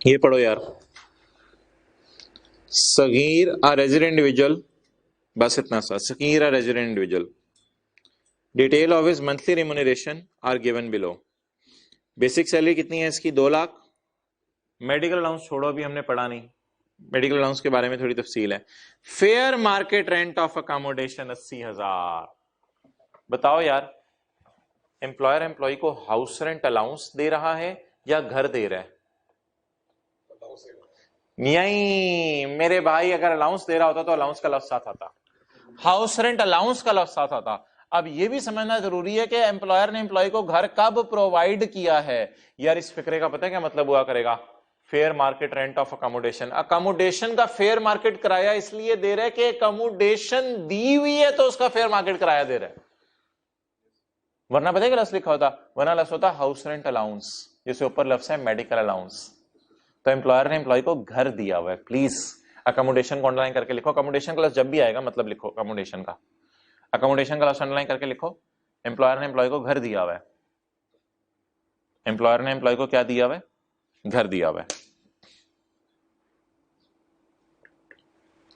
ये पढ़ो यार, सगीर अ रेजिडेंट इंडिविजुअल, बस इतना सा, Sagir a resident individual, detail of his monthly remuneration are given below. Basic salary कितनी है इसकी? 2 लाख। मेडिकल अलाउंस छोड़ो, अभी हमने पढ़ा नहीं, मेडिकल अलाउंस के बारे में थोड़ी तफसील है। Fair market rent of accommodation 80,000। बताओ यार, एम्प्लॉयर एम्प्लॉय को हाउस रेंट अलाउंस दे रहा है या घर दे रहा है? यही मेरे भाई, अगर अलाउंस दे रहा होता तो अलाउंस का लफ्ज साथ आता, हाउस रेंट अलाउंस का लफ्ज साथ आता। अब यह भी समझना जरूरी है कि एम्प्लॉयर ने एम्प्लॉय को घर कब प्रोवाइड किया है। यार इस फिक्रे का पता है क्या मतलब हुआ करेगा? Fair market rent of accommodation. Accommodation का फेयर मार्केट किराया इसलिए दे रहा है कि अकोमोडेशन दी हुई है तो उसका फेयर मार्केट किराया दे रहा है, वरना पता है क्या लफ्ज लिखा होता? वरना लफ्ज होता हाउस रेंट अलाउंस, जिसके ऊपर लफ्ज है मेडिकल अलाउंस। तो एम्प्लॉयर ने एम्प्लॉय को घर दिया हुआ है। प्लीज अकोमोडेशन को अंडरलाइन करके लिखो। अकोमोडेशन का लफ्ज जब भी आएगा मतलब लिखो अकोमोडेशन का, अकोमोडेशन का लफ्ज अंडरलाइन करके लिखो। एम्प्लॉयर ने एम्प्लॉय को घर दिया हुआ है, एम्प्लॉयर ने एम्प्लॉय को क्या दिया हुआ है? घर दिया हुआ है।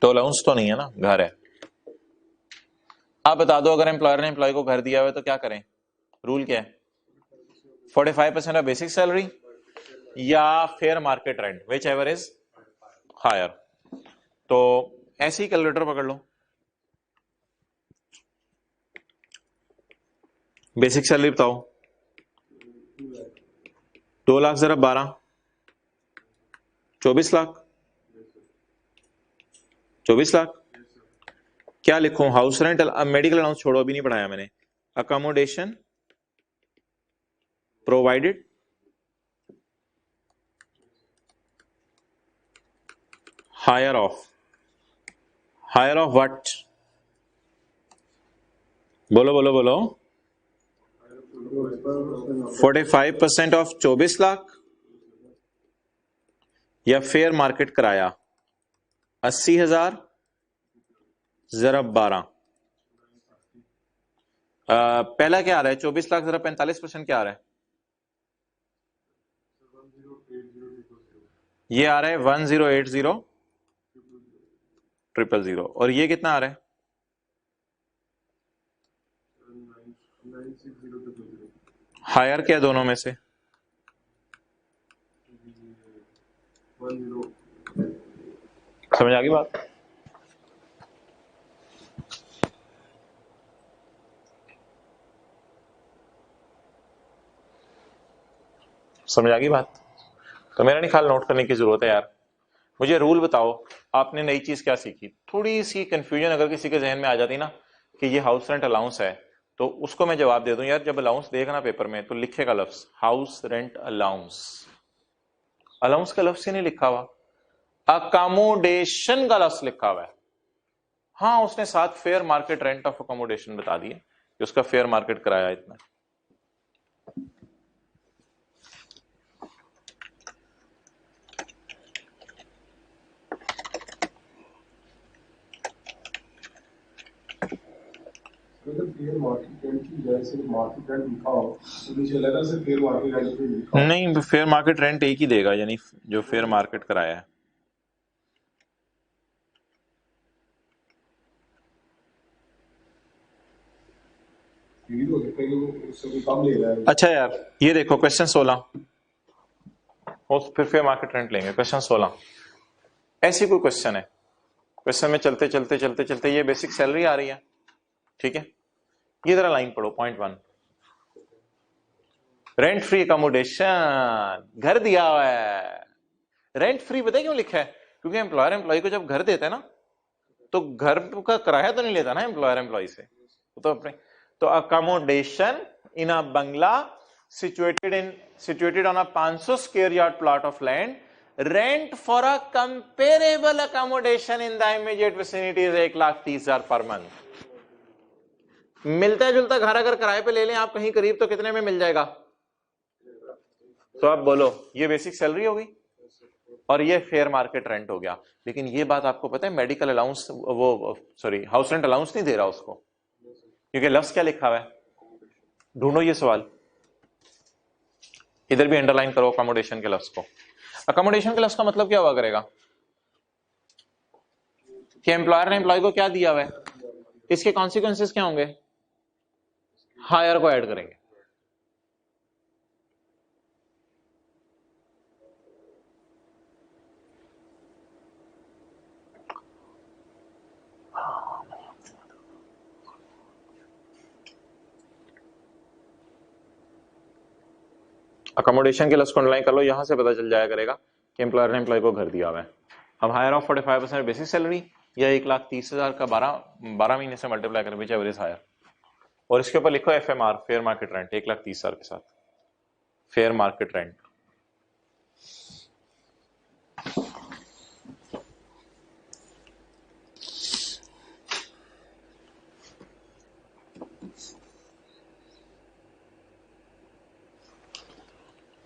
तो अलाउंस तो नहीं है ना, घर है। आप बता दो, अगर एम्प्लॉयर ने एम्प्लॉय को घर दिया हुआ है तो क्या करें? रूल क्या है? 45% ऑफ बेसिक सैलरी या fair market rent, whichever is higher. तो ऐसे ही कैलकुलेटर पकड़ लो। बेसिक सैलरी बताओ, 2 लाख जरा 12, 24 लाख, 24 लाख। क्या लिखूं? हाउस रेंट, मेडिकल अलाउंस छोड़ो, अभी नहीं पढ़ाया मैंने। Accommodation provided higher of what? बोलो बोलो बोलो। 45% ऑफ 24 लाख या फेयर मार्केट किराया 80,000 जरा 12। पहला क्या आ रहा है? 24 लाख जरा 45% क्या आ रहा है? ये आ रहा है 1080,000,000। और ये कितना आ रहा है? हायर क्या दोनों में से? समझ आ गई बात? समझ आ गई बात? तो मेरा नहीं ख्याल नोट करने की जरूरत है यार। मुझे रूल बताओ, आपने नई चीज क्या सीखी? थोड़ी सी कंफ्यूजन अगर किसी के जहन में आ जाती ना कि ये हाउस रेंट अलाउंस है, तो उसको मैं जवाब दे दूं, यार जब अलाउंस देगा ना पेपर में तो लिखेगा लफ्ज हाउस रेंट अलाउंस। अलाउंस का लफ्ज ही नहीं लिखा हुआ, अकोमोडेशन का लफ्ज लिखा हुआ है। हाँ, उसने साथ fair market rent of accommodation बता दिए कि उसका फेयर मार्केट किराया इतना। नहीं, फेयर मार्केट रेंट एक ही देगा, यानी जो फेयर मार्केट कराया है। अच्छा यार, ये देखो क्वेश्चन 16, फिर फेयर मार्केट रेंट लेंगे। क्वेश्चन 16 ऐसी कोई क्वेश्चन है, क्वेश्चन में चलते चलते चलते चलते ये बेसिक सैलरी आ रही है, ठीक है? ये जरा लाइन पढ़ो, पॉइंट 1, रेंट फ्री अकोमोडेशन, घर दिया हुआ है। रेंट फ्री पता है क्यों लिखा है? क्योंकि एम्प्लॉयर एम्प्लॉय को जब घर देता है ना, तो घर का किराया तो नहीं लेता ना एम्प्लॉयर एम्प्लॉय से, तो अपने। तो accommodation in a Bangla situated on a 500 square yard plot of land, rent for a comparable accommodation in the immediate vicinity is 1,30,000 per month। मिलता जुलता घर अगर किराए पे ले लें आप कहीं करीब, तो कितने में मिल जाएगा? तो आप बोलो, ये बेसिक सैलरी हो गई और ये फेयर मार्केट रेंट हो गया। लेकिन ये बात आपको पता है, मेडिकल अलाउंस, वो सॉरी हाउस रेंट अलाउंस नहीं दे रहा उसको, क्योंकि लफ्ज क्या लिखा हुआ है? ढूंढो ये सवाल, इधर भी अंडरलाइन करो अकोमोडेशन के लफ्ज को। अकोमोडेशन क्लॉज का मतलब क्या हुआ करेगा कि एम्प्लॉयर ने एम्प्लॉय को क्या दिया हुआ है, इसके कॉन्सिक्वेंसेस क्या होंगे, हायर को ऐड करेंगे। अकोमोडेशन के लफ्ज को अंडरलाइन कर लो, यहां से पता चल जाया करेगा कि एम्प्लॉयर ने एम्प्लॉय को घर दिया हुआ है। अब हायर ऑफ 45% बेसिक सैलरी या 1,30,000 का 12 महीने से मल्टीप्लाई करें, विच एवर इज हायर, और इसके ऊपर लिखो FMR, फेयर मार्केट रेंट, 1,30,000 के साथ फेयर मार्केट रेंट।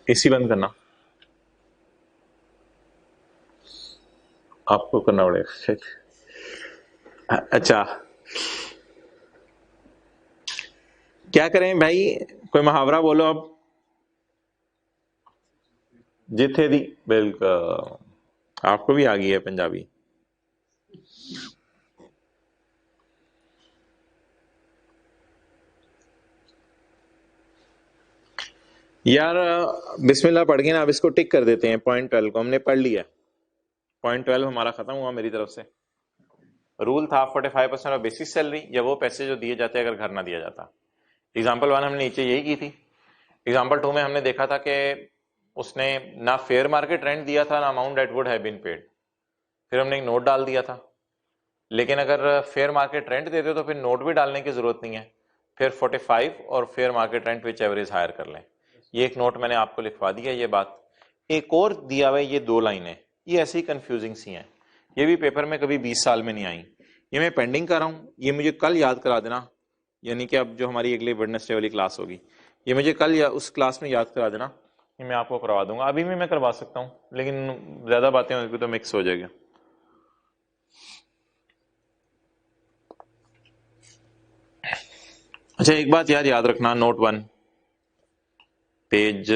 एसी बंद करना, आपको करना पड़ेगा। अच्छा क्या करें भाई, कोई मुहावरा बोलो अब। जिथे दी, बिल्कुल आपको भी आ गई है पंजाबी। यार बिस्मिल्लाह पढ़ के ना अब इसको टिक कर देते हैं। पॉइंट 12 को हमने पढ़ लिया, पॉइंट 12 हमारा खत्म हुआ मेरी तरफ से। रूल था 45% ऑफ बेसिक सैलरी, या वो पैसे जो दिए जाते अगर घर ना दिया जाता। एग्जाम्पल 1 हमने नीचे यही की थी। एग्जाम्पल 2 में हमने देखा था कि उसने ना फेयर मार्केट रेंट दिया था ना amount that would have been paid, फिर हमने एक नोट डाल दिया था। लेकिन अगर फेयर मार्केट रेंट देते तो फिर नोट भी डालने की जरूरत नहीं है, फिर 45 और फेयर मार्केट रेंट विच एवरेज हायर कर लें। ये एक नोट मैंने आपको लिखवा दिया ये बात। एक और दिया हुआ है ये 2 लाइनें, ये ऐसी कंफ्यूजिंग सी हैं, ये भी पेपर में कभी 20 साल में नहीं आई। ये मैं पेंडिंग कर रहा हूँ, ये मुझे कल याद करा देना, यानी कि अब जो हमारी अगली वेडनेसडे वाली क्लास होगी ये मुझे कल या उस क्लास में याद करा देना, ये मैं आपको करवा दूंगा। अभी भी मैं करवा सकता हूँ लेकिन ज्यादा बातें होंगी तो मिक्स हो जाएगा। अच्छा एक बात याद रखना, नोट 1 पेज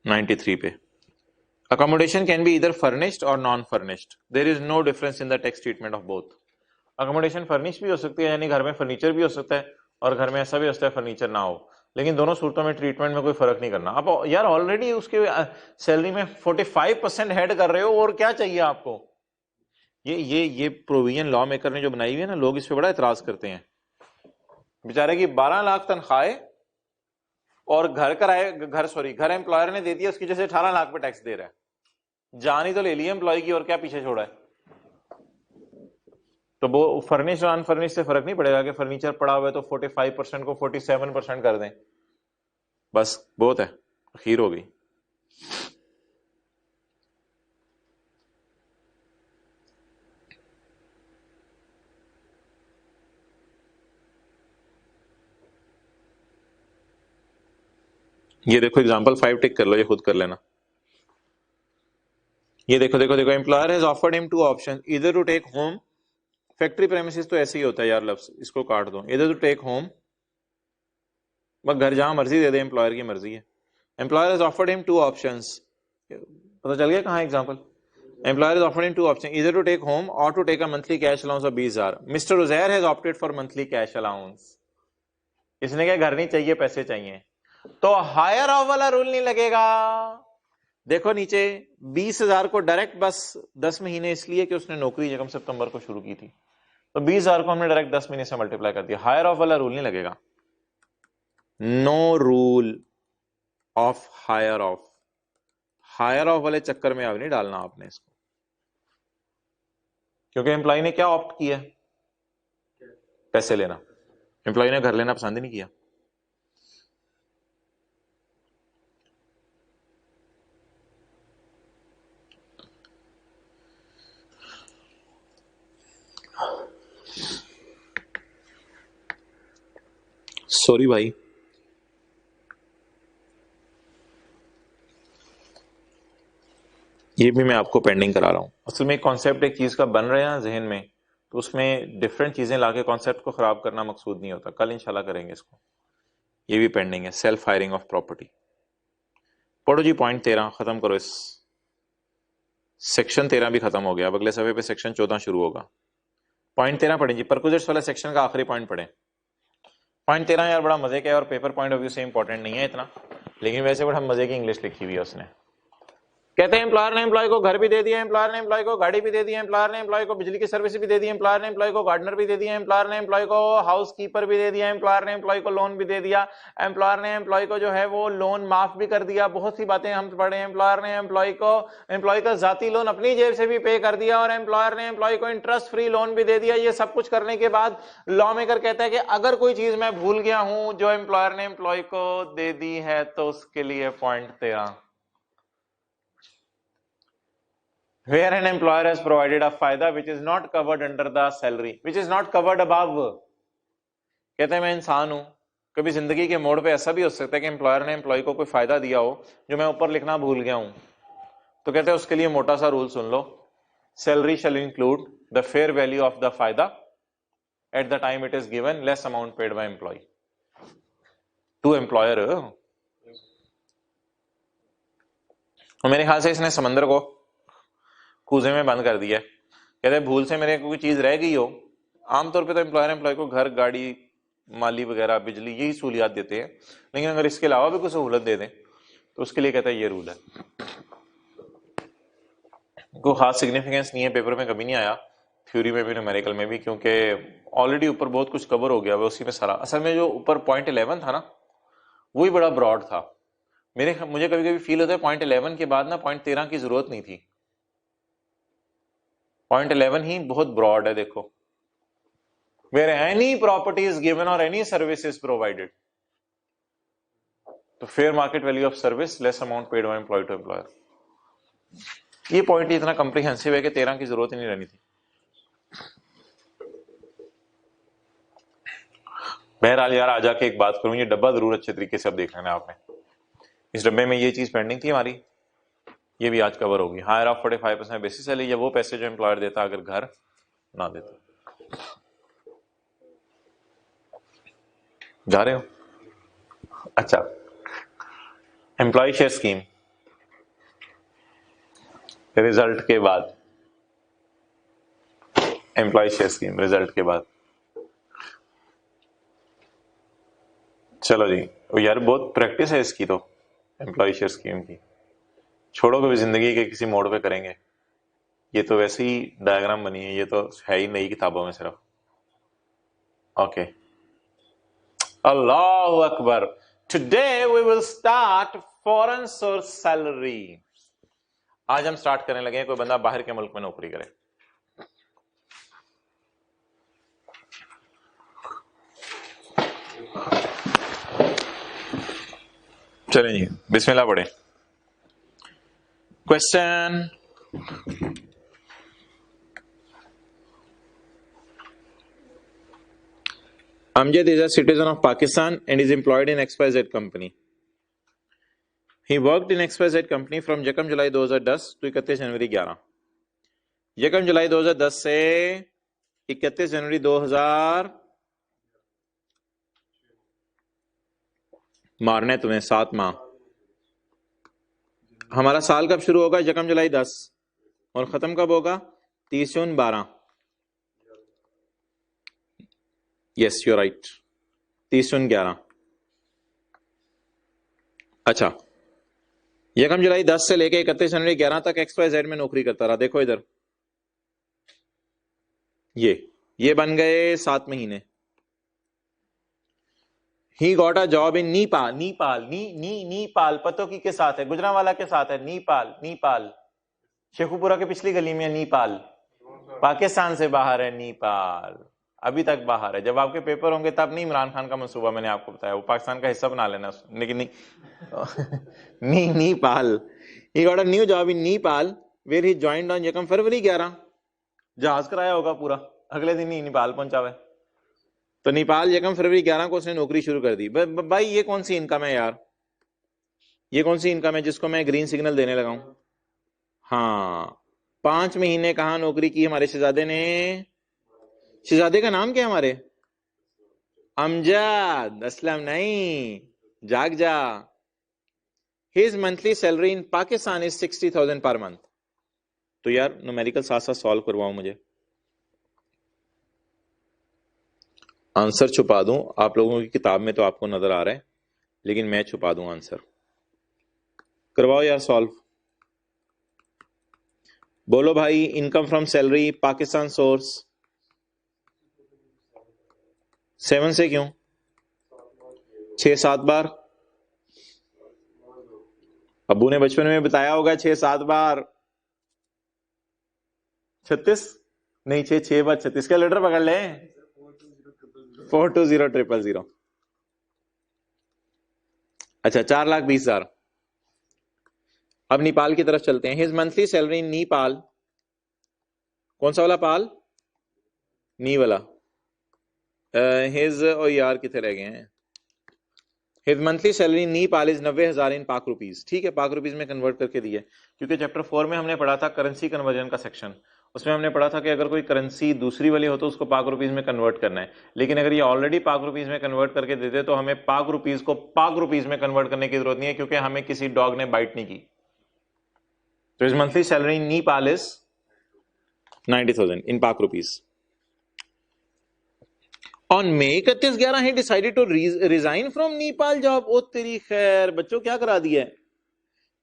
93 पे, accommodation can be either furnished or non furnished, there is no difference in the tax treatment of both। accommodation furnish भी हो सकती है, यानी घर में फर्नीचर भी हो सकता है, और घर में ऐसा भी हो सकता है फर्नीचर ना हो, लेकिन दोनों सूरतों में ट्रीटमेंट में कोई फर्क नहीं करना। आप यार ऑलरेडी उसके सैलरी में 45% हेड कर रहे हो, और क्या चाहिए आपको। ये प्रोविजन लॉ मेकर ने जो बनाई हुई है ना, लोग इस पे बड़ा एतराज करते हैं। बेचारे की 12 लाख तनख्वाह है और घर एम्प्लॉयर ने दे दिया उसकी जैसे 18 लाख पे टैक्स दे रहा है। जान ही तो ले लिया एम्प्लॉय की, और क्या पीछे छोड़ा है। तो वो फर्निश और अनफर्निश से फर्क नहीं पड़ेगा कि फर्नीचर पड़ा हुआ है तो 45% को 47% कर दें, बस बहुत है, खीर हो गई। ये देखो एग्जांपल 5 टिक कर लो, ये खुद कर लेना। ये देखो employer has offered him 2 option, इधर to take home, factory premises तो ऐसे ही होता है यार लफ्ज, इसको काट दो, इधर टू टेक होम, बस घर जहां मर्जी दे दे, एम्प्लॉयर की मर्जी है। Employer has offered him 2 options, पता चल गया कहां example. Employer has offered him 2 option, इधर टू टेक होम और to take a monthly cash allowance of 20,000। Mister Uzair has opted for monthly cash allowance, इसने क्या घर नहीं चाहिए पैसे चाहिए, तो हायर ऑफ वाला रूल नहीं लगेगा। देखो नीचे 20,000 को डायरेक्ट बस 10 महीने इसलिए कि उसने नौकरी जब सितंबर को शुरू की थी, तो 20,000 को हमने डायरेक्ट 10 महीने से मल्टीप्लाई कर दिया, हायर ऑफ वाला रूल नहीं लगेगा। No rule of higher of, higher of वाले चक्कर में अब नहीं डालना आपने इसको, क्योंकि एम्प्लॉय ने क्या ऑप्ट किया, पैसे लेना। एम्प्लॉय ने घर लेना पसंद ही नहीं किया। सॉरी भाई, ये भी मैं आपको पेंडिंग करा रहा हूं। असल में कॉन्सेप्ट एक चीज का बन रहा है ना जहन में, तो उसमें डिफरेंट चीजें लाके कॉन्सेप्ट को खराब करना मकसूद नहीं होता। कल इंशाल्लाह करेंगे इसको, ये भी पेंडिंग है। सेल्फ हायरिंग ऑफ प्रॉपर्टी पढ़ो जी, पॉइंट 13 खत्म करो इस सेक्शन 13 भी खत्म हो गया, अब अगले सफे पे सेक्शन 14 शुरू होगा। पॉइंट 13 पढ़ें जी, परक्विजिट्स वाला सेक्शन का आखिरी पॉइंट पढ़ें। पॉइंट 13 यार बड़ा मजे का है और पेपर पॉइंट ऑफ व्यू से इंपॉर्टेंट नहीं है इतना, लेकिन वैसे बड़ा मजे की इंग्लिश लिखी हुई है उसने। कहते हैं एम्प्लॉयर ने एम्प्लॉय को घर भी दे दिया, एम्प्लॉयर ने एम्प्लॉय को गाड़ी भी दे दी, एम्प्लॉयर ने एम्प्लॉय को बिजली की सर्विस भी दे दी, एम्प्लॉयर ने एम्प्लॉय को गार्डनर भी दे दिया, एम्प्लॉयर ने एम्प्लॉय को हाउस कीपर भी दे दिया, एम्प्लॉयर ने एम्प्लॉय को लोन भी दे दिया, एम्प्लॉयर ने एम्प्लॉय को जो है वो लोन माफ भी कर दिया। बहुत सी बातें हम पढ़े। एम्प्लॉयर ने एम्प्लॉय का जाती लोन अपनी जेब से भी पे कर दिया और एम्प्लॉयर ने एम्प्लॉय को इंटरेस्ट फ्री लोन भी दे दिया। ये सब कुछ करने के बाद लॉ मेकर कहता है कि अगर कोई चीज मैं भूल गया हूं जो एम्प्लॉयर ने एम्प्लॉय को दे दी है तो उसके लिए point 13, where an employer has provided a फायदा which is not covered under the salary, which is not covered above। कहते हैं मैं इंसान हूं, कभी जिंदगी के मोड़ पे ऐसा भी हो सकता है कि एम्प्लॉयर ने एम्प्लॉय को कोई फायदा दिया हो जो मैं ऊपर लिखना भूल गया हूं, तो कहते हैं उसके लिए मोटा सा रूल सुन लो, salary shall include the fair value of the फायदा at the time it is given less amount paid by employee to employer. मेरे ख्याल से इसने समंदर को कूजे में बंद कर दिया है। कहते हैं भूल से मेरे कोई चीज रह गई हो, आमतौर पे तो एम्प्लॉयर एम्प्लॉय को घर, गाड़ी, माली वगैरह, बिजली, यही सहूलियात देते हैं, लेकिन अगर इसके अलावा भी कोई सहूलत दे दें तो उसके लिए कहता है ये रूल है। कोई खास सिग्निफिकेंस नहीं है, पेपर में कभी नहीं आया, थ्योरी में भी न्यूमेरिकल में भी, क्योंकि ऑलरेडी ऊपर बहुत कुछ कवर हो गया है उसी में सारा। असल में जो ऊपर पॉइंट 11 था ना, वही बड़ा ब्रॉड था। मुझे कभी कभी फील होता है पॉइंट 11 के बाद ना पॉइंट 13 की जरूरत नहीं थी। पॉइंट 11 ही बहुत ब्रॉड है। देखो, where any property is given or any service is provided, तो fair market value of service less amount paid by employee to employer। ये पॉइंट इतना कॉम्प्रिहेंसिव है कि 13 की जरूरत ही नहीं रहनी थी। बहरहाल यार, आ जाके एक बात करूं, ये डब्बा जरूर अच्छे तरीके से अब देख लेना आपने। इस डब्बे में ये चीज पेंडिंग थी हमारी, ये भी आज कवर होगी। हायर ऑफ 45% बेसिस सैलरी, या वो पैसे जो एम्प्लॉयर देता अगर घर ना देता। जा रहे हो? अच्छा, एम्प्लॉय शेयर स्कीम रिजल्ट के बाद, एम्प्लॉय शेयर स्कीम रिजल्ट के बाद, चलो जी। यार बहुत प्रैक्टिस है इसकी तो, एम्प्लॉय शेयर स्कीम की। छोड़ो, कभी जिंदगी के किसी मोड़ पे करेंगे। ये तो वैसे ही डायग्राम बनी है, ये तो है ही नई किताबों में सिर्फ। ओके, अल्लाहु अकबर। Today we will start foreign source salary. आज हम स्टार्ट करने लगे हैं, कोई बंदा बाहर के मुल्क में नौकरी करे। चलें जी, बिस्मिल्लाह पढ़ें। Question, Amjad is a citizen of Pakistan and is employed in XYZ company. He worked in XYZ company from 1 July 2010 to 31 जनवरी 11। 1 जुलाई 2010 से 31 जनवरी 2000 मारने तुम्हें 7 माह। हमारा साल कब शुरू होगा? 1 जुलाई 10 और खत्म कब होगा? 30 जून 12। यस यू राइट, 30 जून 11। अच्छा, 1 जुलाई 10 से लेके 31 जनवरी 11 तक XYZ में नौकरी करता रहा। देखो इधर, ये बन गए 7 महीने। He got a job in Nepal. Nepal पतो की के साथ है, गुजरांवाला के साथ है। नीपाल शेखुपुरा के पिछली गली में है नीपाल। पाकिस्तान से बाहर है नीपाल, अभी तक बाहर है। जब आपके पेपर होंगे तब नहीं, इमरान खान का मंसूबा मैंने आपको बताया, वो पाकिस्तान का हिस्सा बना लेना, लेकिन Nepal. He got a new job in Nepal where he joined on 1 February 11। जहाज कराया होगा पूरा, अगले दिन ही नेपाल पहुंचा हुआ। तो नेपाल 1 फरवरी 11 को उसने नौकरी शुरू कर दी। भाई ये कौन सी इनकम है यार? ये कौन सी इनकम है जिसको मैं ग्रीन सिग्नल देने लगा हूं? हाँ, 5 महीने कहां नौकरी की हमारे शहजादे ने? शहजादे का नाम क्या है हमारे? अमजद। असलम नहीं, जाग जा। His monthly salary in Pakistan is 60,000 per month. तो यार न्यूमेरिकल साथ साथ सॉल्व करवाओ मुझे। आंसर छुपा दूं, आप लोगों की किताब में तो आपको नजर आ रहा है, लेकिन मैं छुपा दूं आंसर। करवाओ यार सॉल्व। बोलो भाई, income from salary Pakistan source 7 से क्यों? 6-7 बार। अब्बू ने बचपन में बताया होगा 6-7 बार। 36 नहीं, 6 बार 36 का लेटर पकड़ ले। 420000। अच्छा, 4,20,000। अब नेपाल की तरफ चलते हैं। His monthly salary in Nepal, कौन सा वाला पाल? नी वाला। हिज और यार कितने रह गए हैं? His monthly salary in Nepal is 90,000 in Pak rupees. ठीक है, पाक रुपीज में कन्वर्ट करके दिए, क्योंकि चैप्टर 4 में हमने पढ़ा था करेंसी कन्वर्जन का सेक्शन। उसमें हमने पढ़ा था कि अगर कोई करेंसी दूसरी वाली हो तो उसको पाक रुपीज में कन्वर्ट करना है, लेकिन अगर ये ऑलरेडी पाक रुपीज में कन्वर्ट करके दे दे तो हमें पाक रुपीज को पाक रुपीज में कन्वर्ट करने की जरूरत नहीं है, क्योंकि हमें किसी डॉग ने बाइट नहीं की। तो his monthly salary in Nepal is 90,000 in Pak rupees. On May 31/11 he decided to resign from Nepal job. ओ तेरी खैर, बच्चों क्या करा दिया है?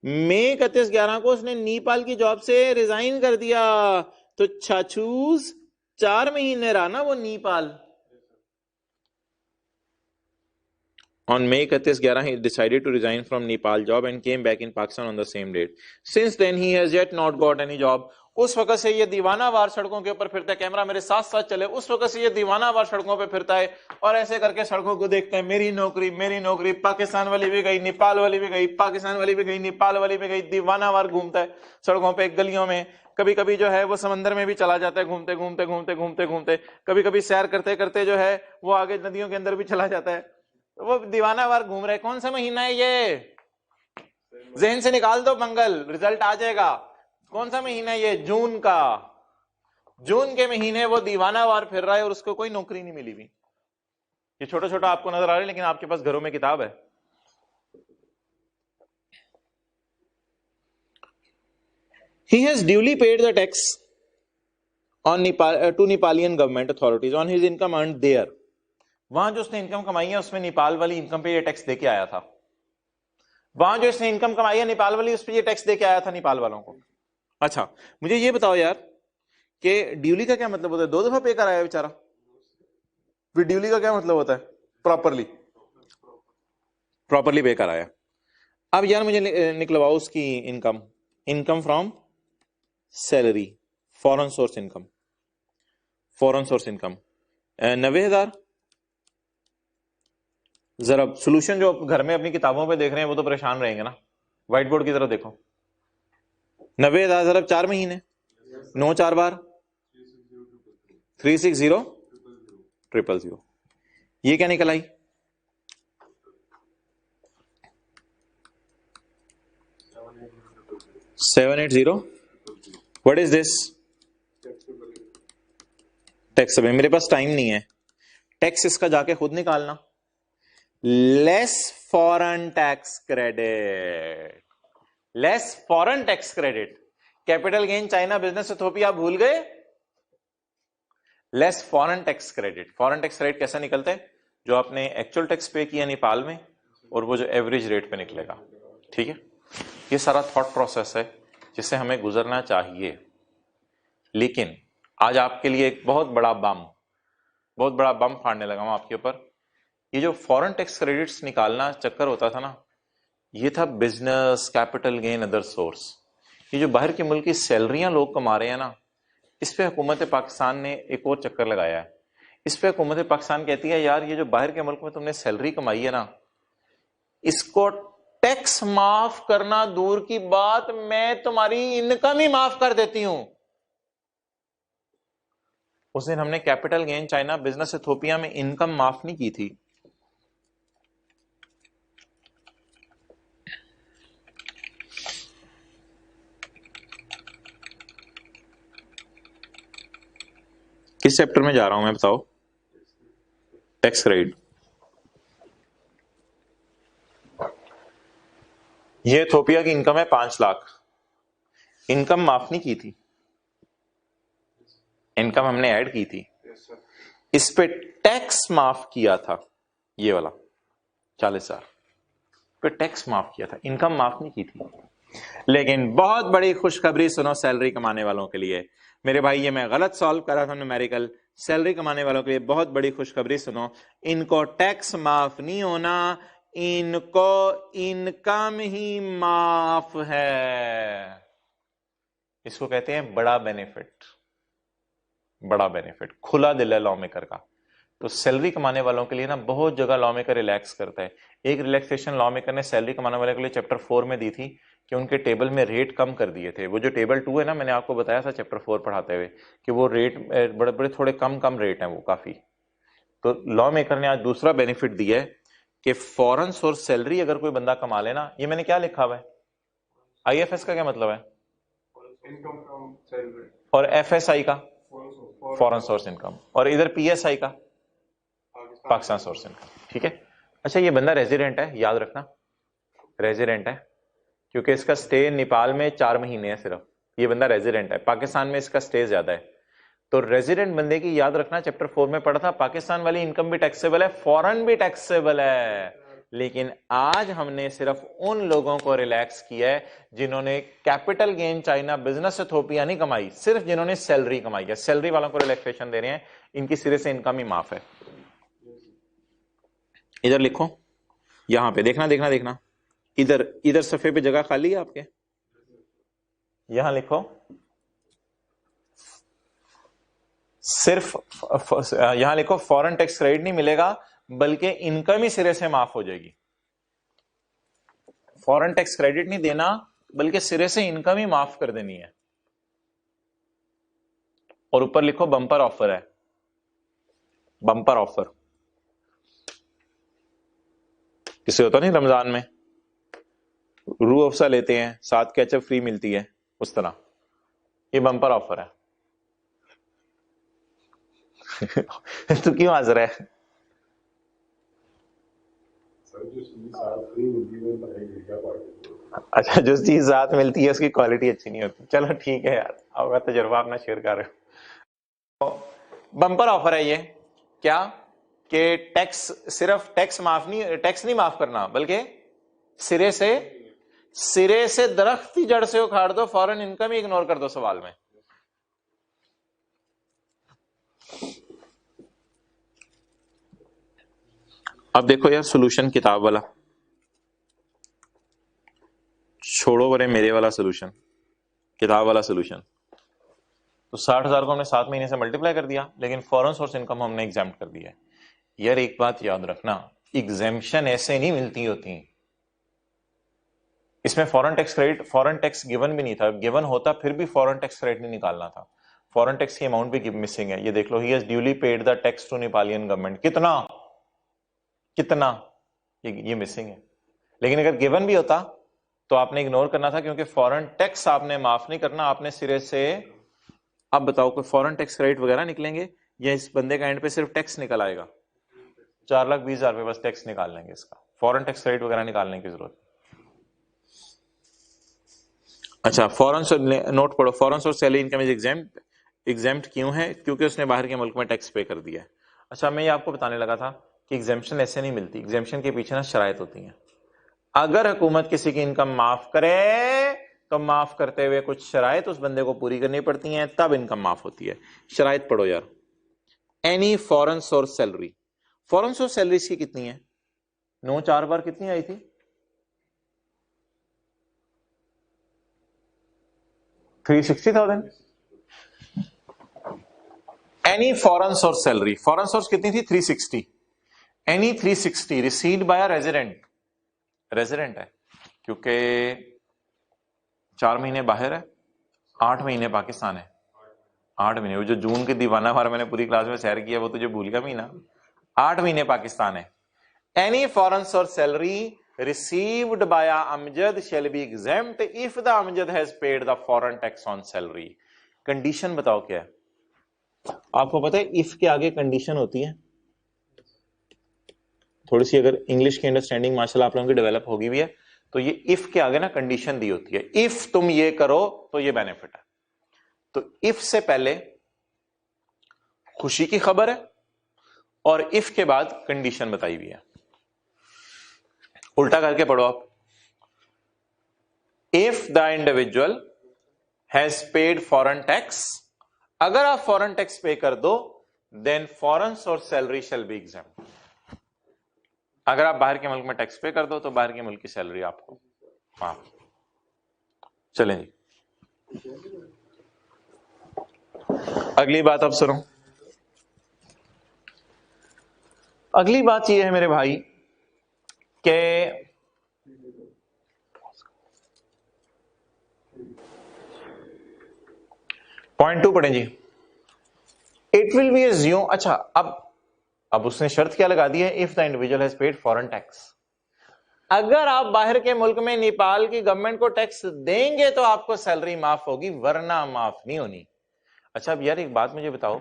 मई 31/11 को उसने नेपाल की जॉब से रिजाइन कर दिया। तो छाछूस 4 महीने रहा ना वो Nepal. On May 31/11 he decided to resign from Nepal job and came back in Pakistan on the same date. Since then he has yet not got any job. उस वक्त से ये दीवानावार सड़कों के ऊपर फिरता है। कैमरा मेरे साथ साथ चले। उस वक्त से ये दीवानावार सड़कों पे फिरता है और ऐसे करके सड़कों को देखता है, मेरी नौकरी मेरी नौकरी। पाकिस्तान वाली भी गई, नेपाल वाली भी गई, पाकिस्तान वाली भी गई, नेपाल वाली भी गई। दीवानावार घूमता है सड़कों पे, गलियों में। कभी कभी जो है वो समंदर में भी चला जाता है, घूमते घूमते घूमते घूमते घूमते। कभी कभी सैर करते करते जो है वो आगे नदियों के अंदर भी चला जाता है। वो दीवानावार घूम रहे। कौन सा महीना है ये? जहन से निकाल दो मंगल, रिजल्ट आ जाएगा। कौन सा महीना है ये? जून का। जून के महीने वो दीवानावार फिर रहा है और उसको कोई नौकरी नहीं मिली हुई। ये छोटा छोटा आपको नजर आ रहा है, लेकिन आपके पास घरों में किताब है। He has duly paid the tax on Nepal to Nepalian government authorities on his income earned there. वहां जो उसने इनकम कमाई है उसमें नेपाल वाली इनकम पे ये टैक्स देके आया था। वहां जो इसने इनकम कमाई है नेपाल वाली, उस पर ये टैक्स देके आया था नेपाल वालों को। अच्छा, मुझे ये बताओ यार कि ड्यूली का क्या मतलब होता है? 2 दफा पे कराया बेचारा। फिर ड्यूली का क्या मतलब होता है? प्रॉपरली पे कराया। अब यार मुझे निकलवाओ उसकी income. Income from salary, foreign source income. Foreign source income 90,000। जरा सोल्यूशन जो घर में अपनी किताबों पे देख रहे हैं वो तो परेशान रहेंगे ना। व्हाइट बोर्ड की तरफ देखो। 90,000 जरा 4 महीने, 9 4 बार 360,000। ये क्या निकल आई? 780। What is this? टैक्स। मेरे पास टाइम नहीं है, टैक्स इसका जाके खुद निकालना। Less foreign tax credit, less foreign tax credit. Capital gain China business Ethiopia भूल गए? Less foreign tax credit. Foreign tax credit कैसा निकलता है? जो आपने एक्चुअल टैक्स पे किया नेपाल में और वो जो एवरेज रेट पे निकलेगा। ठीक है, ये सारा थॉट प्रोसेस है जिससे हमें गुजरना चाहिए। लेकिन आज आपके लिए एक बहुत बड़ा बम फाड़ने लगा हूं आपके ऊपर। ये जो फॉरेन टैक्स क्रेडिट्स निकालना चक्कर होता था ना, ये था business, capital gain, other source. ये जो बाहर के मुल्क की सैलरियां लोग कमा रहे हैं ना, इस पे हुकूमत पाकिस्तान ने एक और चक्कर लगाया है। इस पे हुकूमत पाकिस्तान कहती है यार ये जो बाहर के मुल्क में तुमने सैलरी कमाई है ना, इसको टैक्स माफ करना दूर की बात, मैं तुम्हारी इनकम ही माफ कर देती हूं। उस दिन हमने capital gain China business Ethiopia में इनकम माफ नहीं की थी। किस चैप्टर में जा रहा हूं मैं बताओ? Tax credit. ये इथोपिया की इनकम है 5 लाख, इनकम माफ नहीं की थी। इनकम हमने ऐड की थी, इस पे टैक्स माफ किया था, ये वाला 40,000 पे टैक्स माफ किया था, इनकम माफ नहीं की थी। लेकिन बहुत बड़ी खुशखबरी सुनो सैलरी कमाने वालों के लिए मेरे भाई, ये मैं गलत सॉल्व कर रहा था न्यूमेरिकल, सैलरी कमाने वालों के लिए बहुत बड़ी खुशखबरी सुनो, इनको टैक्स माफ नहीं होना, इनको इनकम ही माफ है। इसको कहते हैं बड़ा बेनिफिट, बड़ा बेनिफिट, खुला दिल है लॉ मेकर का। तो सैलरी कमाने वालों के लिए ना बहुत जगह लॉ मेकर रिलैक्स करता है। एक रिलैक्सेशन लॉ मेकर ने सैलरी कमाने वाले के लिए चैप्टर 4 में दी थी कि उनके टेबल में रेट कम कर दिए थे। वो जो टेबल 2 है ना, मैंने आपको बताया था चैप्टर 4 पढ़ाते हुए कि वो रेट बड़े बड़े थोड़े कम कम रेट हैं वो काफी। तो लॉ मेकर ने आज दूसरा बेनिफिट दिया है कि फॉरेन सोर्स सैलरी अगर कोई बंदा कमा लेना, ये मैंने क्या लिखा हुआ है, IFS का क्या मतलब है, इनकम फ्रॉम सैलरी, और FSI का फॉरेन सोर्स इनकम, और इधर PSI का पाकिस्तान सोर्स इनकम, ठीक है। अच्छा, ये बंदा रेजिडेंट है, याद रखना रेजिडेंट है, क्योंकि इसका स्टे नेपाल में 4 महीने है सिर्फ, ये बंदा रेजिडेंट है, पाकिस्तान में इसका स्टे ज्यादा है। तो रेजिडेंट बंदे की याद रखना, चैप्टर 4 में पढ़ा था, पाकिस्तान वाली इनकम भी टैक्सेबल है, फॉरेन भी टैक्सेबल है। लेकिन आज हमने सिर्फ उन लोगों को रिलैक्स किया है जिन्होंने capital gain China business Ethiopia नहीं कमाई, सिर्फ जिन्होंने सैलरी कमाई है, सैलरी वालों को रिलैक्सेशन दे रहे हैं, इनकी सिरे से इनकम ही माफ है। इधर लिखो, यहां पे देखना देखना देखना, इधर इधर सफे पे जगह खाली है आपके, यहां लिखो सिर्फ, यहां लिखो फॉरेन टैक्स क्रेडिट नहीं मिलेगा बल्कि इनकम ही सिरे से माफ हो जाएगी। फॉरेन टैक्स क्रेडिट नहीं देना बल्कि सिरे से इनकम ही माफ कर देनी है। और ऊपर लिखो बम्पर ऑफर है, बम्पर ऑफर किसे होता नहीं, रमजान में रूह अफ़ज़ा लेते हैं, साथ केचप फ्री मिलती है, उस तरह ये बम्पर ऑफर है। तू क्यों हंस रहा है? अच्छा, जो चीज साथ मिलती है उसकी क्वालिटी अच्छी नहीं होती, चलो ठीक है यार, आपका तजुर्बा अपना शेयर कर रहे हो। बम्पर ऑफर है ये, क्या कि टैक्स, सिर्फ टैक्स नहीं माफ करना बल्कि सिरे से दरख्त की जड़ से उखाड़ दो, फॉरेन इनकम ही इग्नोर कर दो सवाल में। अब देखो यार सोल्यूशन किताब वाला छोड़ो, बरे मेरे वाला सोल्यूशन, किताब वाला सोल्यूशन। तो 60,000 को हमने 7 महीने से मल्टीप्लाई कर दिया, लेकिन फॉरेन सोर्स इनकम हमने एग्जाम्प्ट कर दिया है। यार एक बात याद रखना, एग्जेम्पशन ऐसे नहीं मिलती होती, इसमें foreign tax credit, foreign tax given भी नहीं था, गिवन होता फिर भी फॉरेन टैक्स क्रेडिट नहीं निकालना था, फॉरेन टैक्स की अमाउंट भी मिसिंग है। ये देख लो, he has duly paid the tax to Nepalian government, कितना कितना, ये मिसिंग है। लेकिन अगर गिवन भी होता तो आपने इग्नोर करना था, क्योंकि फॉरेन टैक्स आपने माफ नहीं करना, आपने सिरे से, अब बताओ कोई फॉरेन टैक्स क्रेडिट वगैरह निकलेंगे या इस बंदे का एंड पे सिर्फ टैक्स निकल आएगा? 4,20,000 रुपए बस टैक्स निकाल लेंगे, इसका फॉरेन टैक्स क्रेडिट वगैरह निकालने की जरूरत। अच्छा, फॉरेन नोट पढ़ो, foreign source salary income is exempt क्यों है? क्योंकि उसने बाहर के मुल्क में टैक्स पे कर दिया है। अच्छा, मैं ये आपको बताने लगा था कि एग्जेम्पशन ऐसे नहीं मिलती, एग्जेम्पशन के पीछे ना शराइत होती हैं। अगर हुकूमत किसी की इनकम माफ करे तो माफ करते हुए कुछ शराइत उस बंदे को पूरी करनी पड़ती हैं, तब इनकम माफ होती है। शराइत पढ़ो यार। Any foreign source salary, foreign source salary इसकी कितनी है? 9 4 बार कितनी आई थी? 360,000। Any foreign source salary, foreign source कितनी थी? 360। Any 360 received by a resident, resident है क्योंकि 4 महीने बाहर है, 8 महीने पाकिस्तान है, 8 महीने, वो जो जून के दीवाना वाला मैंने पूरी क्लास में सैर किया वो तुझे भूल गया महीना, 8 महीने पाकिस्तान है। Any foreign source salary received by Amjad shall be exempt if the Amjad has paid the foreign tax on salary। Condition बताओ क्या है? आपको पता है इफ के आगे कंडीशन होती है, थोड़ी सी अगर इंग्लिश की अंडरस्टैंडिंग माशाल्लाह आप लोगों की डेवलप होगी भी है, तो ये इफ के आगे ना कंडीशन दी होती है, इफ तुम ये करो तो ये बेनिफिट है। तो इफ से पहले खुशी की खबर है, और इफ के बाद कंडीशन बताई हुई है। उल्टा करके पढ़ो आप। If the individual has paid foreign tax, अगर आप फॉरेन टैक्स पे कर दो, then foreign source salary shall be exempt. अगर आप बाहर के मुल्क में टैक्स पे कर दो तो बाहर के मुल्क की सैलरी आपको माफ। चलें जी, अगली बात अब सुनो। अगली बात यह है मेरे भाई कि पॉइंट 2 पढ़ें जी। इट विल बी एज्यूम, अच्छा अब उसने शर्त क्या लगा दी है, if the individual has paid foreign tax. अगर आप बाहर के मुल्क में नेपाल की गवर्नमेंट को टैक्स देंगे तो आपको सैलरी माफ होगी, वरना माफ नहीं होनी। अच्छा अब यार एक बात मुझे बताओ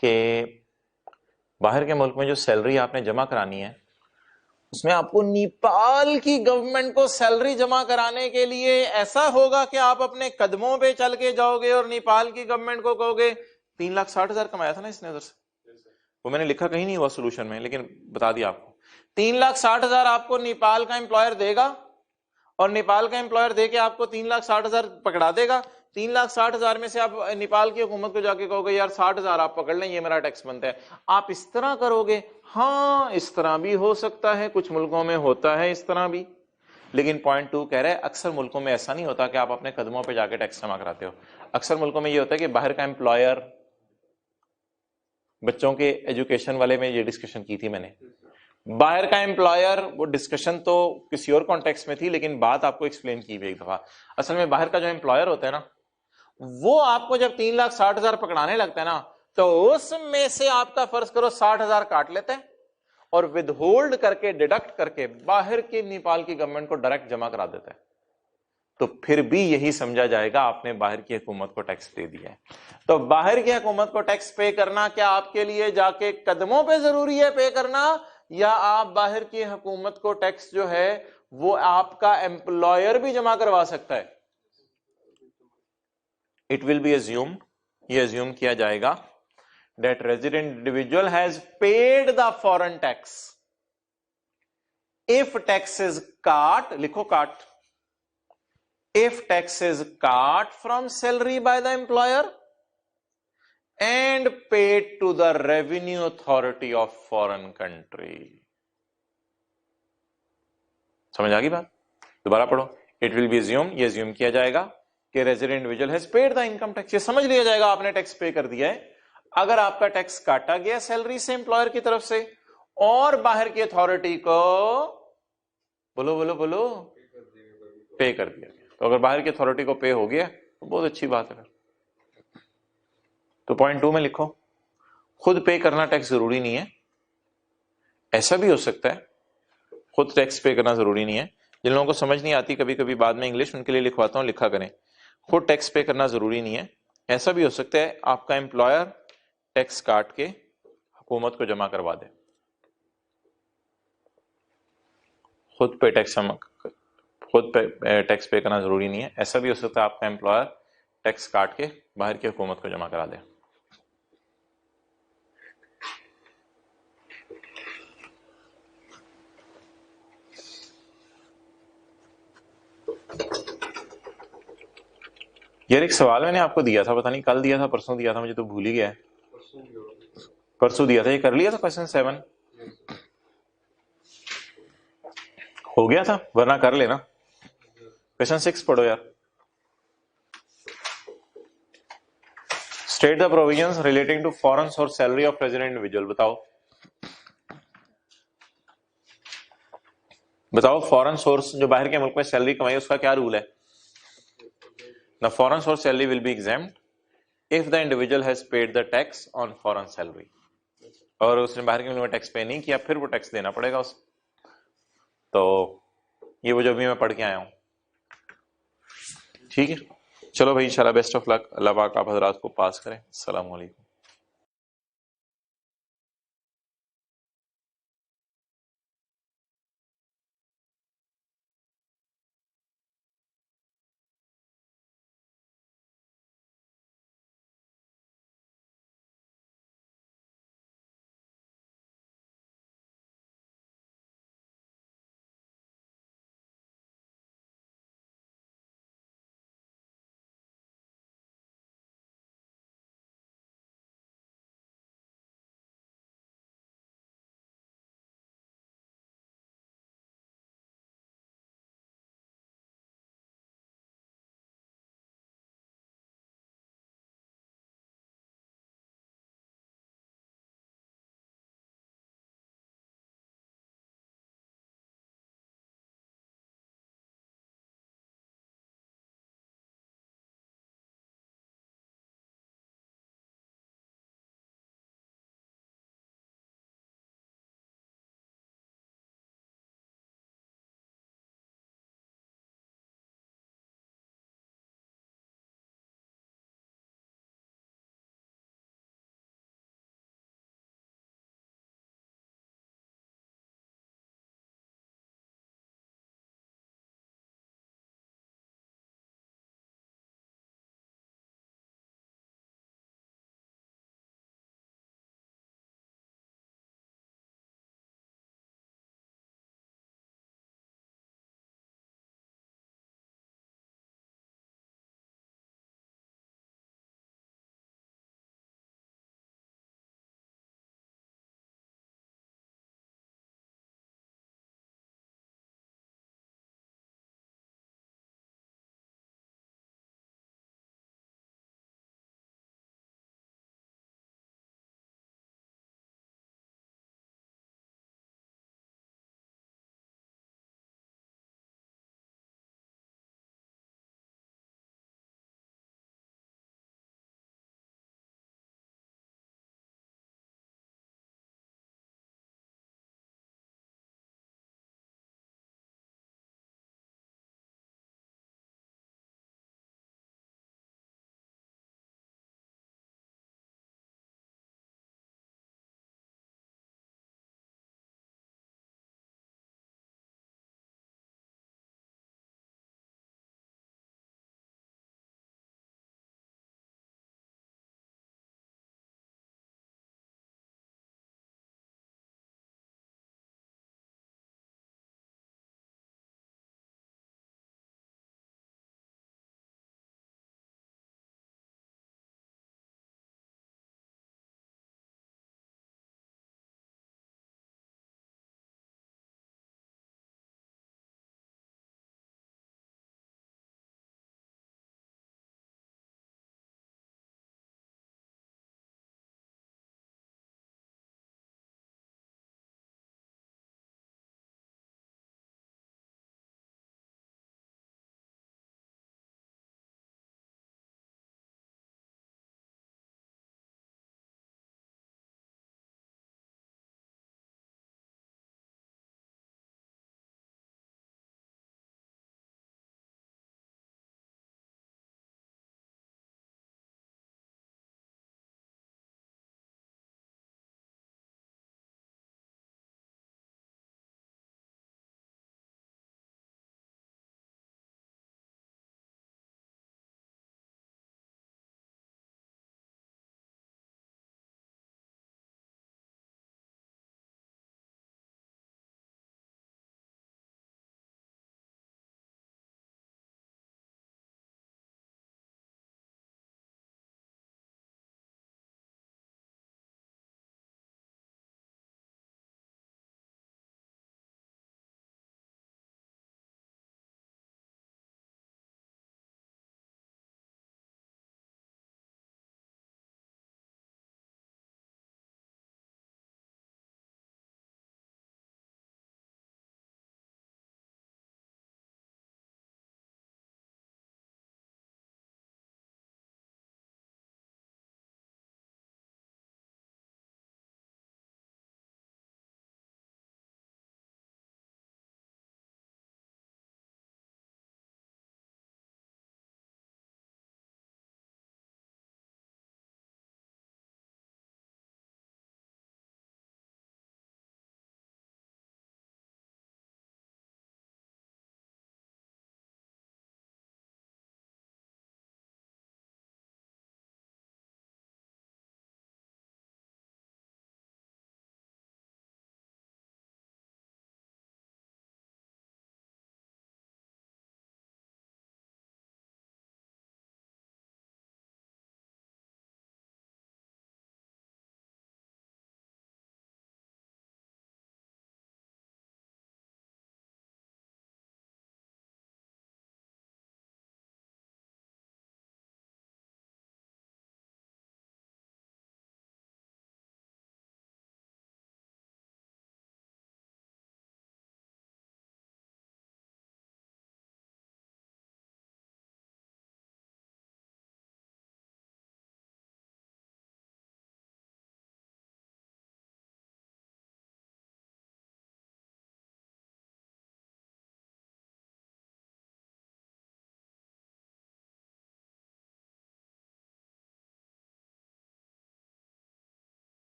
कि बाहर के मुल्क में जो सैलरी आपने जमा करानी है, उसमें आपको नेपाल की गवर्नमेंट को सैलरी जमा कराने के लिए ऐसा होगा कि आप अपने कदमों पे चल के जाओगे और नेपाल की गवर्नमेंट को कहोगे 3,60,000 कमाया था ना इसने उधर से, वो मैंने लिखा कहीं नहीं हुआ सोल्यूशन में, लेकिन बता दिया आपको। 3,60,000 आपको नेपाल का एम्प्लॉयर देगा, और नेपाल का एम्प्लॉयर देके आपको 3,60,000 पकड़ा देगा। 3,60,000 में से आप नेपाल की हुकूमत को जाके कहोगे यार 60,000 आप पकड़ लें, ये मेरा टैक्स बनता है। आप इस तरह करोगे? हाँ, इस तरह भी हो सकता है, कुछ मुल्कों में होता है इस तरह भी, लेकिन पॉइंट 2 कह रहे हैं अक्सर मुल्कों में ऐसा नहीं होता कि आप अपने कदमों पे जाके टैक्स जमा कराते हो। अक्सर मुल्कों में ये होता है कि बाहर का एम्प्लॉयर, बच्चों के एजुकेशन वाले में ये डिस्कशन की थी मैंने, बाहर का एम्प्लॉयर, वो डिस्कशन तो किसी और कॉन्टेक्स्ट में थी, लेकिन बात आपको एक्सप्लेन की हुई एक दफा। असल में बाहर का जो एम्प्लॉयर होता है ना, वो आपको जब 3,60,000 पकड़ाने लगता है ना, तो उसमें से आपका फर्ज करो 60,000 काट लेते हैं और विद होल्ड करके, डिडक्ट करके बाहर के नेपाल की गवर्नमेंट को डायरेक्ट जमा करा देता है। तो फिर भी यही समझा जाएगा आपने बाहर की हुकूमत को टैक्स दे दिया है। तो बाहर की हुकूमत को टैक्स पे करना क्या आपके लिए जाके कदमों पे जरूरी है पे करना, या आप बाहर की हुकूमत को टैक्स जो है वो आपका एम्प्लॉयर भी जमा करवा सकता है? इट विल बी एज्यूम्ड, ये एज्यूम किया जाएगा that resident individual has paid the foreign tax. If tax is cut, लिखो cut. If tax is cut from salary by the employer and paid to the revenue authority of foreign country. समझ आ गई बात? दोबारा पढ़ो। It will be assumed, ये assume किया जाएगा कि resident individual has paid the income tax. ये समझ लिया जाएगा आपने टैक्स पे कर दिया है। अगर आपका टैक्स काटा गया सैलरी से एम्प्लॉयर की तरफ से और बाहर की अथॉरिटी को बोलो बोलो बोलो पे कर दिया गया, तो अगर बाहर की अथॉरिटी को पे हो गया तो बहुत अच्छी बात है। तो पॉइंट 2 में लिखो, खुद पे करना टैक्स जरूरी नहीं है। ऐसा भी हो सकता है खुद टैक्स पे करना जरूरी नहीं है। जिन लोगों को समझ नहीं आती कभी कभी बाद में इंग्लिश, उनके लिए लिखवाता हूं, लिखा करें। खुद टैक्स पे करना जरूरी नहीं है। ऐसा भी हो सकता है आपका एम्प्लॉयर टैक्स काट के हुकूमत को जमा करवा दे। खुद पे टैक्स पे करना जरूरी नहीं है। ऐसा भी हो सकता है आपका एम्प्लॉयर टैक्स काट के बाहर की हुकूमत को जमा करा दे। यार एक सवाल मैंने आपको दिया था, पता नहीं कल दिया था परसों दिया था, मुझे तो भूल ही गया है। परसों दिया था, ये कर लिया था क्वेश्चन 7 हो गया था, वरना कर लेना। क्वेश्चन 6 पढ़ो यार। State the provisions relating to foreign source salary of resident individual. बताओ फॉरेन सोर्स जो बाहर के मुल्क में सैलरी कमाई उसका क्या रूल है? The foreign source salary will be exempt if the individual has paid the tax on foreign salary. और उसने बाहर के मुल्क में टैक्स पे नहीं किया, फिर वो टैक्स देना पड़ेगा उसे। तो ये वो जो भी मैं पढ़ के आया हूं, ठीक है। चलो भाई, इंशाल्लाह बेस्ट ऑफ लक। अल्लाह पाक आप हजरात को पास करें। अस्सलाम वालेकुम।